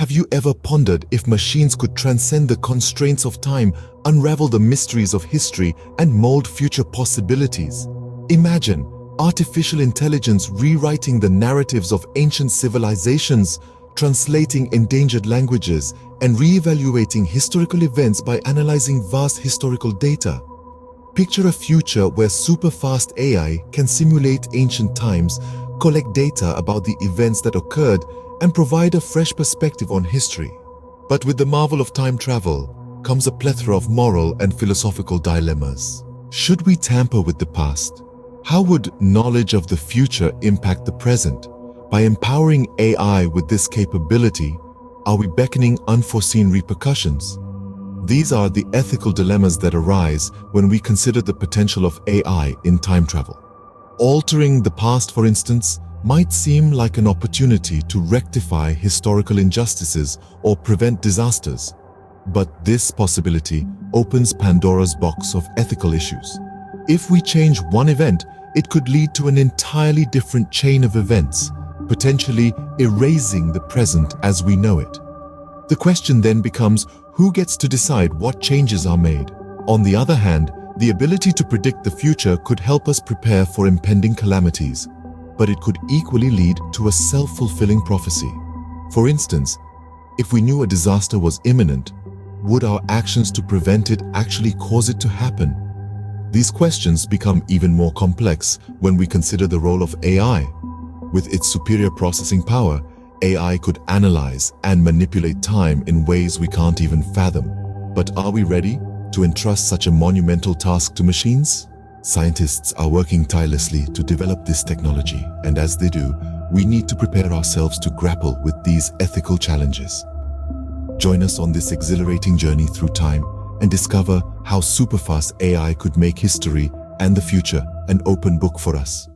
Have you ever pondered if machines could transcend the constraints of time, unravel the mysteries of history, and mold future possibilities? Imagine artificial intelligence rewriting the narratives of ancient civilizations, translating endangered languages, and re-evaluating historical events by analyzing vast historical data. Picture a future where super-fast AI can simulate ancient times, collect data about the events that occurred, and provide a fresh perspective on history. But with the marvel of time travel comes a plethora of moral and philosophical dilemmas. Should we tamper with the past? How would knowledge of the future impact the present? By empowering AI with this capability, are we beckoning unforeseen repercussions? These are the ethical dilemmas that arise when we consider the potential of AI in time travel. Altering the past, for instance, might seem like an opportunity to rectify historical injustices or prevent disasters. But this possibility opens Pandora's box of ethical issues. If we change one event, it could lead to an entirely different chain of events, potentially erasing the present as we know it. The question then becomes, who gets to decide what changes are made? On the other hand, the ability to predict the future could help us prepare for impending calamities, but it could equally lead to a self-fulfilling prophecy. For instance, if we knew a disaster was imminent, would our actions to prevent it actually cause it to happen? These questions become even more complex when we consider the role of AI. With its superior processing power, AI could analyze and manipulate time in ways we can't even fathom. But are we ready to entrust such a monumental task to machines? Scientists are working tirelessly to develop this technology, and as they do, we need to prepare ourselves to grapple with these ethical challenges. Join us on this exhilarating journey through time and discover how superfast AI could make history and the future an open book for us.